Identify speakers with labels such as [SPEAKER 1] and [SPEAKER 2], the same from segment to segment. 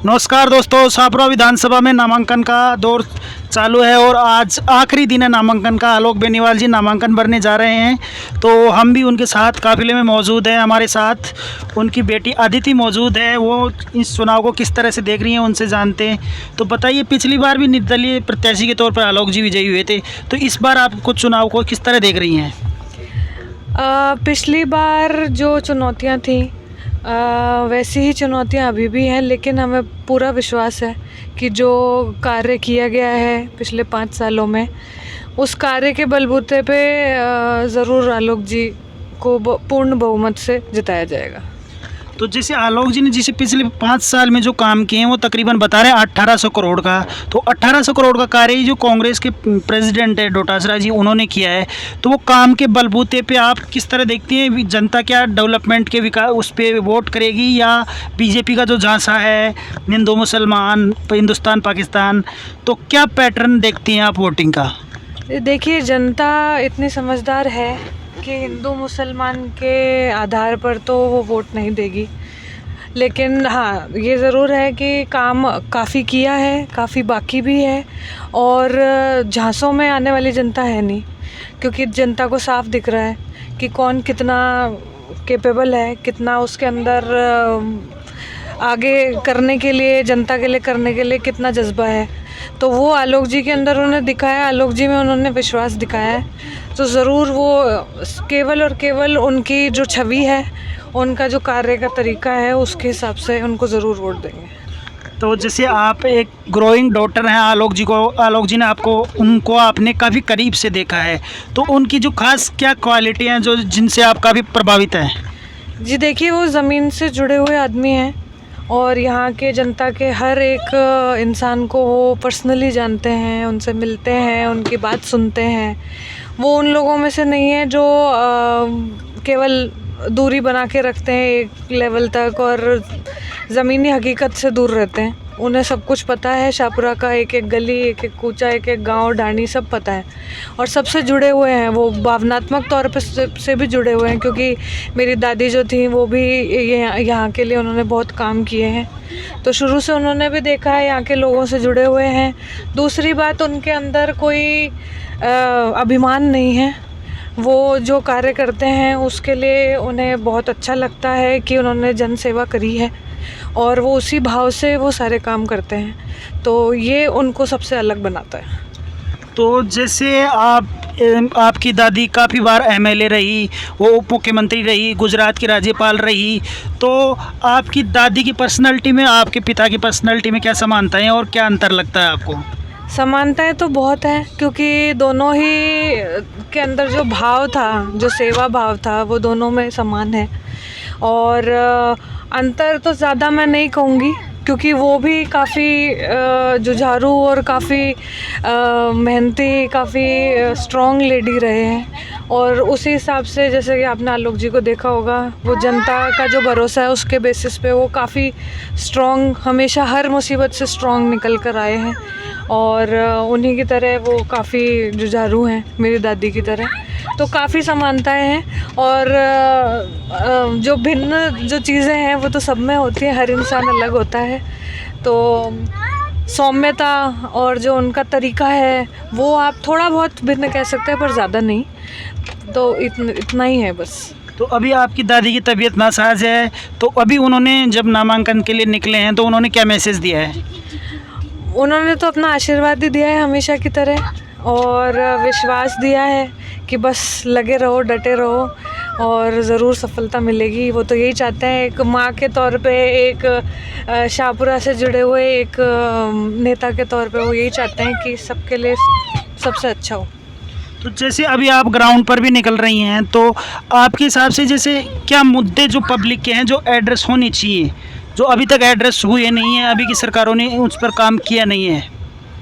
[SPEAKER 1] नमस्कार दोस्तों, शाहपुरा विधानसभा में नामांकन का दौर चालू है और आज आखिरी दिन है नामांकन का। आलोक बेनीवाल जी नामांकन भरने जा रहे हैं, तो हम भी उनके साथ काफिले में मौजूद हैं। हमारे साथ उनकी बेटी अदिति मौजूद है। वो इस चुनाव को किस तरह से देख रही हैं, उनसे जानते हैं। तो बताइए, पिछली बार भी निर्दलीय प्रत्याशी के तौर पर आलोक जी विजयी हुए थे, तो इस बार आप कुछ चुनाव को किस तरह देख रही हैं?
[SPEAKER 2] पिछली बार जो चुनौतियां थी वैसी ही चुनौतियां अभी भी हैं, लेकिन हमें पूरा विश्वास है कि जो कार्य किया गया है पिछले 5 सालों में, उस कार्य के बलबूते पे ज़रूर आलोक जी को पूर्ण बहुमत से जिताया जाएगा।
[SPEAKER 1] तो जैसे आलोक जी ने जिसे पिछले 5 साल में जो काम किए हैं, वो तकरीबन बता रहे हैं 1800 करोड़ का। तो 1800 करोड़ का कार्य जो कांग्रेस के प्रेसिडेंट है डोटासरा जी, उन्होंने किया है, तो वो काम के बलबूते पे आप किस तरह देखती हैं? जनता क्या डेवलपमेंट के विकास उस पर वोट करेगी, या बीजेपी का जो झांसा है हिंदू मुसलमान हिंदुस्तान पाकिस्तान, तो क्या पैटर्न देखती हैं आप वोटिंग का?
[SPEAKER 2] देखिए, जनता इतनी समझदार है कि हिंदू मुसलमान के आधार पर तो वो वोट नहीं देगी, लेकिन हाँ, ये ज़रूर है कि काम काफ़ी किया है, काफ़ी बाकी भी है, और झांसों में आने वाली जनता है नहीं, क्योंकि जनता को साफ दिख रहा है कि कौन कितना कैपेबल है, कितना उसके अंदर आगे करने के लिए, जनता के लिए करने के लिए कितना जज्बा है। तो वो आलोक जी के अंदर उन्होंने दिखाया, आलोक जी में उन्होंने विश्वास दिखाया है। तो ज़रूर वो केवल और केवल उनकी जो छवि है, उनका जो कार्य का तरीका है, उसके हिसाब से उनको ज़रूर वोट देंगे।
[SPEAKER 1] तो जैसे आप एक ग्रोइंग डॉटर हैं आलोक जी को, आलोक जी ने उनको आपने काफ़ी करीब से देखा है, तो उनकी जो खास क्या क्वालिटी हैं जो जिनसे आप काफ़ी प्रभावित हैं?
[SPEAKER 2] जी देखिए, वो ज़मीन से जुड़े हुए आदमी हैं और यहाँ के जनता के हर एक इंसान को वो पर्सनली जानते हैं, उनसे मिलते हैं, उनकी बात सुनते हैं। वो उन लोगों में से नहीं है जो केवल दूरी बना के रखते हैं एक लेवल तक और ज़मीनी हकीकत से दूर रहते हैं। उन्हें सब कुछ पता है, शाहपुरा का एक एक गली, एक एक कूचा, एक एक गांव, ढाणी सब पता है, और सबसे जुड़े हुए हैं। वो भावनात्मक तौर पे से भी जुड़े हुए हैं, क्योंकि मेरी दादी जो थी वो भी यहाँ के लिए उन्होंने बहुत काम किए हैं, तो शुरू से उन्होंने भी देखा है, यहाँ के लोगों से जुड़े हुए हैं। दूसरी बात, उनके अंदर कोई अभिमान नहीं है। वो जो कार्य करते हैं उसके लिए उन्हें बहुत अच्छा लगता है कि उन्होंने जन सेवा करी है, और वो उसी भाव से वो सारे काम करते हैं, तो ये उनको सबसे अलग बनाता है।
[SPEAKER 1] तो जैसे आपकी दादी काफ़ी बार एमएलए रही, वो उप मुख्यमंत्री रही, गुजरात की राज्यपाल रही, तो आपकी दादी की पर्सनैलिटी में आपके पिता की पर्सनैलिटी में क्या समानताएं और क्या अंतर लगता है आपको?
[SPEAKER 2] समानताएं तो बहुत हैं, क्योंकि दोनों ही के अंदर जो भाव था, जो सेवा भाव था, वो दोनों में समान है। और अंतर तो ज़्यादा मैं नहीं कहूँगी, क्योंकि वो भी काफ़ी जुझारू और काफ़ी मेहनती, काफ़ी स्ट्रॉन्ग लेडी रहे हैं, और उसी हिसाब से जैसे कि आपने आलोक जी को देखा होगा, वो जनता का जो भरोसा है उसके बेसिस पे वो काफ़ी स्ट्रॉन्ग, हमेशा हर मुसीबत से स्ट्रॉन्ग निकल कर आए हैं, और उन्हीं की तरह वो काफ़ी जुझारू हैं, मेरी दादी की तरह। तो काफ़ी समानताएं हैं, और जो भिन्न जो चीज़ें हैं वो तो सब में होती हैं, हर इंसान अलग होता है। तो सौम्यता और जो उनका तरीका है वो आप थोड़ा बहुत भिन्न कह सकते हैं, पर ज़्यादा नहीं। तो इतना ही है बस।
[SPEAKER 1] तो अभी आपकी दादी की तबीयत नासाज है, तो अभी उन्होंने जब नामांकन के लिए निकले हैं तो उन्होंने क्या मैसेज दिया है?
[SPEAKER 2] उन्होंने तो अपना आशीर्वाद ही दिया है हमेशा की तरह, और विश्वास दिया है कि बस लगे रहो, डटे रहो, और ज़रूर सफलता मिलेगी। वो तो यही चाहते हैं, एक माँ के तौर पे, एक शाहपुरा से जुड़े हुए एक नेता के तौर पे वो यही चाहते हैं कि सबके लिए सबसे अच्छा हो।
[SPEAKER 1] तो जैसे अभी आप ग्राउंड पर भी निकल रही हैं, तो आपके हिसाब से जैसे क्या मुद्दे जो पब्लिक के हैं जो एड्रेस होने चाहिए, जो अभी तक एड्रेस हुए नहीं है, अभी की सरकारों ने उस पर काम किया नहीं है,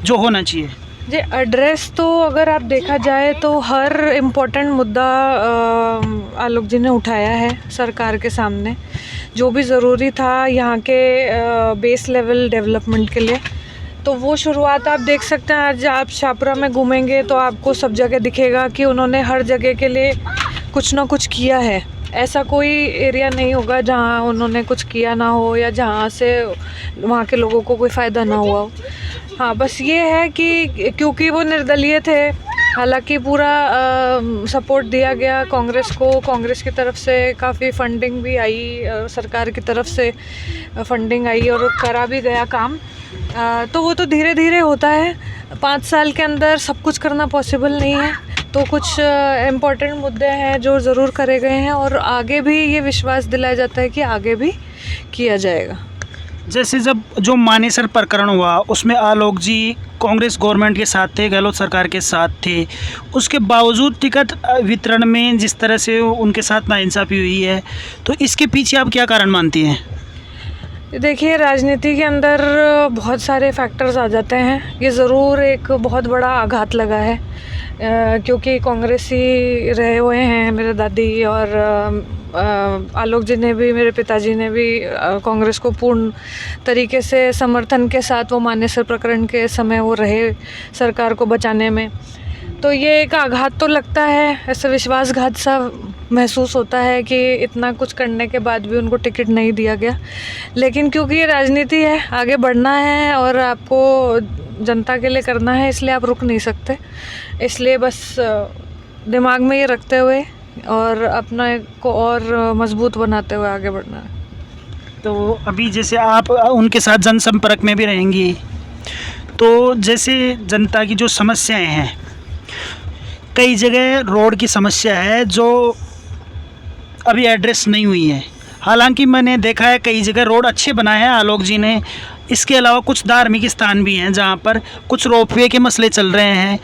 [SPEAKER 1] जो होना चाहिए?
[SPEAKER 2] जी, एड्रेस तो अगर आप देखा जाए तो हर इम्पोर्टेंट मुद्दा आलोक जी ने उठाया है सरकार के सामने, जो भी ज़रूरी था यहाँ के बेस लेवल डेवलपमेंट के लिए। तो वो शुरुआत आप देख सकते हैं। आज आप शाहपुरा में घूमेंगे तो आपको सब जगह दिखेगा कि उन्होंने हर जगह के लिए कुछ ना कुछ किया है। ऐसा कोई एरिया नहीं होगा जहाँ उन्होंने कुछ किया ना हो या जहाँ से वहाँ के लोगों को कोई फ़ायदा ना हुआ हो। हाँ, बस ये है कि क्योंकि वो निर्दलीय थे, हालांकि पूरा सपोर्ट दिया गया कांग्रेस को, कांग्रेस की तरफ से काफ़ी फंडिंग भी आई, सरकार की तरफ से फंडिंग आई और करा भी गया काम। तो वो तो धीरे धीरे होता है, 5 साल के अंदर सब कुछ करना पॉसिबल नहीं है। तो कुछ इम्पोर्टेंट मुद्दे हैं जो ज़रूर करे गए हैं और आगे भी ये विश्वास दिलाया जाता है कि आगे भी किया जाएगा।
[SPEAKER 1] जैसे जब जो मानेसर प्रकरण हुआ उसमें आलोक जी कांग्रेस गवर्नमेंट के साथ थे, गहलोत सरकार के साथ थे, उसके बावजूद टिकट वितरण में जिस तरह से उनके साथ नाइंसाफ़ी हुई है, तो इसके पीछे आप क्या कारण मानती हैं?
[SPEAKER 2] देखिए, राजनीति के अंदर बहुत सारे फैक्टर्स आ जाते हैं। ये ज़रूर एक बहुत बड़ा आघात लगा है, क्योंकि कांग्रेसी रहे हुए हैं मेरे दादी और आलोक जी ने भी, मेरे पिताजी ने भी कांग्रेस को पूर्ण तरीके से समर्थन के साथ वो मानेसर प्रकरण के समय वो रहे सरकार को बचाने में। तो ये एक आघात तो लगता है, ऐसा विश्वासघात सा महसूस होता है कि इतना कुछ करने के बाद भी उनको टिकट नहीं दिया गया। लेकिन क्योंकि ये राजनीति है, आगे बढ़ना है और आपको जनता के लिए करना है, इसलिए आप रुक नहीं सकते। इसलिए बस दिमाग में ये रखते हुए और अपने को और मजबूत बनाते हुए आगे बढ़ना है।
[SPEAKER 1] तो अभी जैसे आप उनके साथ जनसंपर्क में भी रहेंगी, तो जैसे जनता की जो समस्याएं हैं, कई जगह रोड की समस्या है जो अभी एड्रेस नहीं हुई है। हालांकि मैंने देखा है कई जगह रोड अच्छे बनाए हैं आलोक जी ने। इसके अलावा कुछ धार्मिक स्थान भी हैं जहां पर कुछ रोपवे के मसले चल रहे हैं।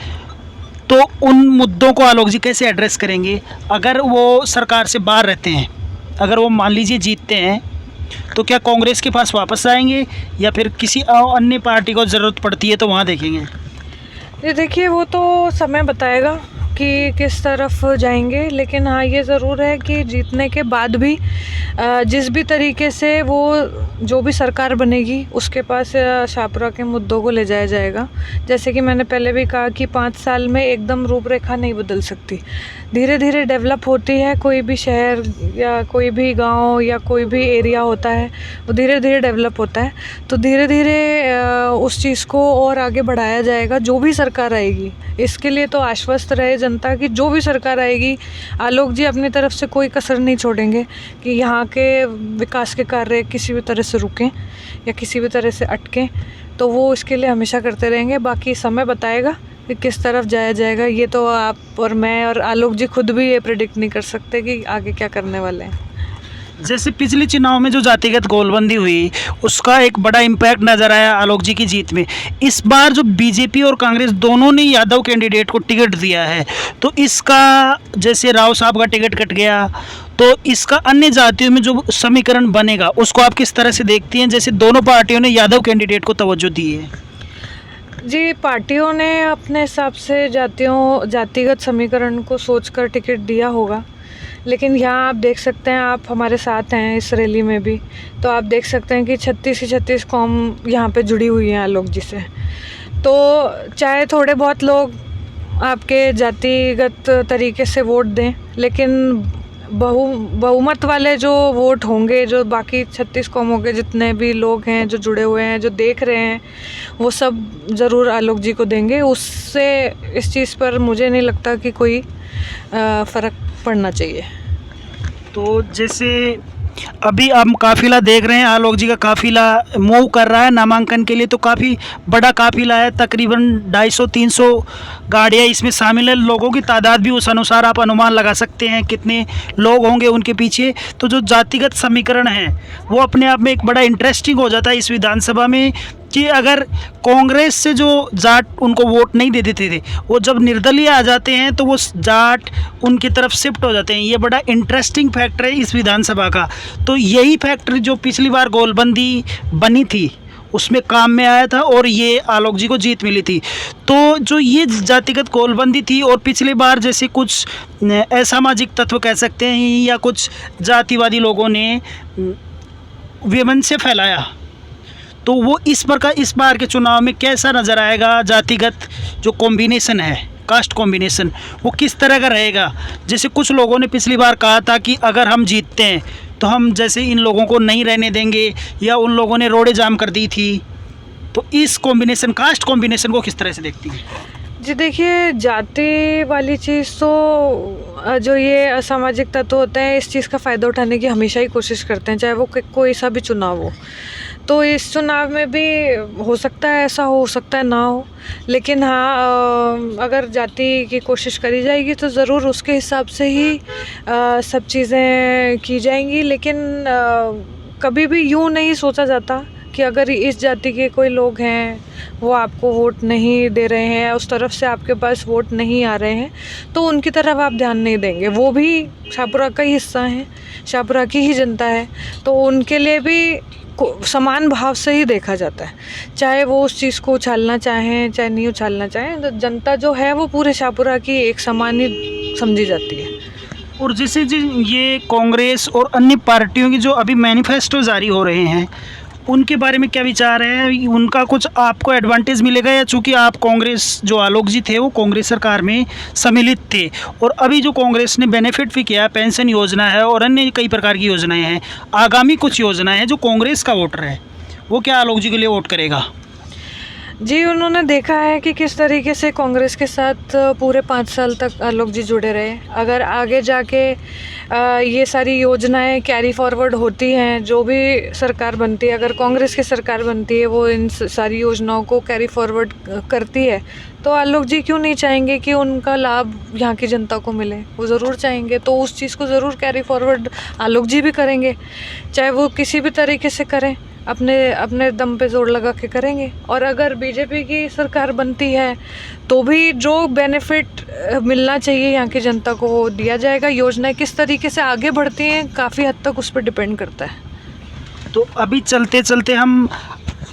[SPEAKER 1] तो उन मुद्दों को आलोक जी कैसे एड्रेस करेंगे अगर वो सरकार से बाहर रहते हैं? अगर वो मान लीजिए जीतते हैं तो क्या कांग्रेस के पास वापस आएंगे या फिर किसी अन्य पार्टी को ज़रूरत पड़ती है तो वहाँ देखेंगे?
[SPEAKER 2] ये देखिए, वो तो समय बताएगा कि किस तरफ जाएंगे। लेकिन हाँ, ये ज़रूर है कि जीतने के बाद भी जिस भी तरीके से वो जो भी सरकार बनेगी उसके पास शाहपुरा के मुद्दों को ले जाया जाएगा। जैसे कि मैंने पहले भी कहा कि 5 साल में एकदम रूपरेखा नहीं बदल सकती, धीरे धीरे डेवलप होती है। कोई भी शहर या कोई भी गांव या कोई भी एरिया होता है, वो धीरे धीरे डेवलप होता है। तो धीरे धीरे उस चीज़ को और आगे बढ़ाया जाएगा जो भी सरकार आएगी। इसके लिए तो आश्वस्त रहे जनता की, जो भी सरकार आएगी आलोक जी अपनी तरफ से कोई कसर नहीं छोड़ेंगे कि यहाँ के विकास के कार्य किसी भी तरह से रुकें या किसी भी तरह से अटकें। तो वो इसके लिए हमेशा करते रहेंगे। बाकी समय बताएगा कि किस तरफ जाया जाएगा। ये तो आप और मैं और आलोक जी खुद भी ये प्रेडिक्ट नहीं कर सकते कि आगे क्या करने वाले हैं।
[SPEAKER 1] जैसे पिछले चुनाव में जो जातिगत गोलबंदी हुई उसका एक बड़ा इम्पैक्ट नज़र आया आलोक जी की जीत में। इस बार जो बीजेपी और कांग्रेस दोनों ने यादव कैंडिडेट को टिकट दिया है, तो इसका जैसे राव साहब का टिकट कट गया, तो इसका अन्य जातियों में जो समीकरण बनेगा उसको आप किस तरह से देखती हैं? जैसे दोनों पार्टियों ने यादव कैंडिडेट को तवज्जो दी है।
[SPEAKER 2] जी, पार्टियों ने अपने हिसाब से जातिगत समीकरण को सोचकर टिकट दिया होगा। लेकिन यहाँ आप देख सकते हैं, आप हमारे साथ हैं इस रैली में भी, तो आप देख सकते हैं कि 36 ही 36 कौम यहाँ पे जुड़ी हुई हैं आलोक जी से। तो चाहे थोड़े बहुत लोग आपके जातिगत तरीके से वोट दें, लेकिन बहुमत वाले जो वोट होंगे, जो बाकी 36 कौमों के जितने भी लोग हैं जो जुड़े हुए हैं, जो देख रहे हैं, वो सब ज़रूर आलोक जी को देंगे। उससे इस चीज़ पर मुझे नहीं लगता कि कोई फ़र्क पड़ना चाहिए।
[SPEAKER 1] तो जैसे अभी हम काफ़िला देख रहे हैं, आलोक जी का काफ़िला मूव कर रहा है नामांकन के लिए, तो काफ़ी बड़ा काफ़िला है, तकरीबन 250-300 गाड़ियाँ इसमें शामिल है। लोगों की तादाद भी उस अनुसार आप अनुमान लगा सकते हैं कितने लोग होंगे उनके पीछे। तो जो जातिगत समीकरण है वो अपने आप में एक बड़ा इंटरेस्टिंग हो जाता है इस विधानसभा में, कि अगर कांग्रेस से जो जाट उनको वोट नहीं दे देते थे, वो जब निर्दलीय आ जाते हैं तो वो जाट उनकी तरफ शिफ्ट हो जाते हैं। ये बड़ा इंटरेस्टिंग फैक्टर है इस विधानसभा का। तो यही फैक्टर जो पिछली बार गोलबंदी बनी थी उसमें काम में आया था और ये आलोक जी को जीत मिली थी। तो जो ये जातिगत गोलबंदी थी और पिछली बार जैसे कुछ असामाजिक तत्व कह सकते हैं या कुछ जातिवादी लोगों ने विमन से फैलाया, तो वो इस बार के चुनाव में कैसा नज़र आएगा? जातिगत जो कॉम्बिनेशन है कास्ट कॉम्बिनेशन वो किस तरह का रहेगा? जैसे कुछ लोगों ने पिछली बार कहा था कि अगर हम जीतते हैं तो हम जैसे इन लोगों को नहीं रहने देंगे, या उन लोगों ने रोडें जाम कर दी थी। तो इस कॉम्बिनेशन, कास्ट कॉम्बिनेशन को किस तरह से देखती हैं?
[SPEAKER 2] जी देखिए, जाति वाली चीज़ तो जो ये असामाजिक तत्व होते हैं इस चीज़ का फ़ायदा उठाने की हमेशा ही कोशिश करते हैं, चाहे वो कोई सा भी चुनाव हो। तो इस चुनाव में भी हो सकता है ऐसा हो सकता है ना हो, लेकिन हाँ अगर जाति की कोशिश करी जाएगी तो ज़रूर उसके हिसाब से ही सब चीज़ें की जाएंगी। लेकिन कभी भी यूँ नहीं सोचा जाता कि अगर इस जाति के कोई लोग हैं वो आपको वोट नहीं दे रहे हैं, उस तरफ से आपके पास वोट नहीं आ रहे हैं, तो उनकी तरफ आप ध्यान नहीं देंगे। वो भी शाहपुरा का ही हिस्सा हैं, शाहपुरा की ही जनता है, तो उनके लिए भी समान भाव से ही देखा जाता है। चाहे वो उस चीज़ को उछालना चाहें चाहे नहीं उछालना चाहें, तो जनता जो है वो पूरे शाहपुरा की एक समान ही समझी जाती है।
[SPEAKER 1] और जैसे ये कांग्रेस और अन्य पार्टियों की जो अभी मैनिफेस्टो जारी हो रहे हैं, उनके बारे में क्या विचार है? उनका कुछ आपको एडवांटेज मिलेगा, या चूँकि आप कांग्रेस, जो आलोक जी थे वो कांग्रेस सरकार में सम्मिलित थे, और अभी जो कांग्रेस ने बेनिफिट भी किया, पेंशन योजना है और अन्य कई प्रकार की योजनाएं हैं, आगामी कुछ योजनाएं हैं, जो कांग्रेस का वोटर है वो क्या आलोक जी के लिए वोट करेगा?
[SPEAKER 2] जी, उन्होंने देखा है कि किस तरीके से कांग्रेस के साथ पूरे 5 साल तक आलोक जी जुड़े रहे। अगर आगे जाके ये सारी योजनाएं कैरी फॉरवर्ड होती हैं, जो भी सरकार बनती है, अगर कांग्रेस की सरकार बनती है वो इन सारी योजनाओं को कैरी फॉरवर्ड करती है, तो आलोक जी क्यों नहीं चाहेंगे कि उनका लाभ यहाँ की जनता को मिले? वो ज़रूर चाहेंगे, तो उस चीज़ को ज़रूर कैरी फॉरवर्ड आलोक जी भी करेंगे, चाहे वो किसी भी तरीके से करें, अपने दम पे जोर लगा के करेंगे। और अगर बीजेपी की सरकार बनती है तो भी जो बेनिफिट मिलना चाहिए यहाँ की जनता को वो दिया जाएगा। योजनाएं किस तरीके से आगे बढ़ती हैं काफ़ी हद तक उस पर डिपेंड करता है।
[SPEAKER 1] तो अभी चलते चलते हम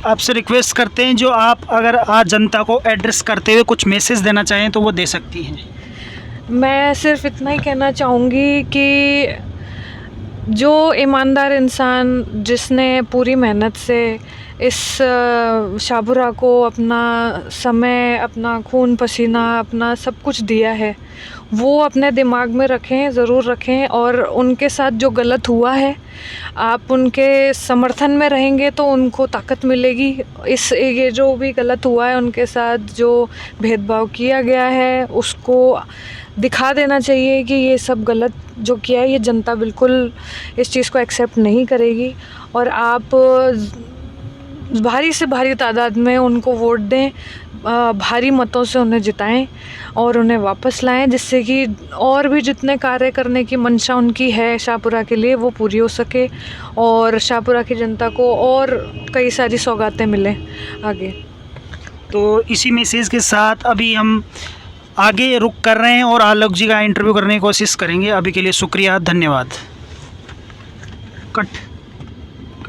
[SPEAKER 1] आपसे रिक्वेस्ट करते हैं, जो आप अगर आज जनता को एड्रेस करते हुए कुछ मैसेज देना चाहें तो वो दे सकती हैं।
[SPEAKER 2] मैं सिर्फ इतना ही कहना चाहूँगी कि जो ईमानदार इंसान जिसने पूरी मेहनत से इस शाहपुरा को अपना समय, अपना खून पसीना, अपना सब कुछ दिया है, वो अपने दिमाग में रखें, ज़रूर रखें। और उनके साथ जो गलत हुआ है, आप उनके समर्थन में रहेंगे तो उनको ताकत मिलेगी। ये जो भी गलत हुआ है उनके साथ, जो भेदभाव किया गया है, उसको दिखा देना चाहिए कि ये सब गलत जो किया है ये जनता बिल्कुल इस चीज़ को एक्सेप्ट नहीं करेगी। और आप भारी से भारी तादाद में उनको वोट दें, भारी मतों से उन्हें जिताएं और उन्हें वापस लाएं, जिससे कि और भी जितने कार्य करने की मंशा उनकी है शाहपुरा के लिए वो पूरी हो सके और शाहपुरा की जनता को और कई सारी सौगातें मिलें आगे।
[SPEAKER 1] तो इसी मैसेज के साथ अभी हम आगे रुक कर रहे हैं और आलोक जी का इंटरव्यू करने की कोशिश करेंगे। अभी के लिए शुक्रिया, धन्यवाद। कट।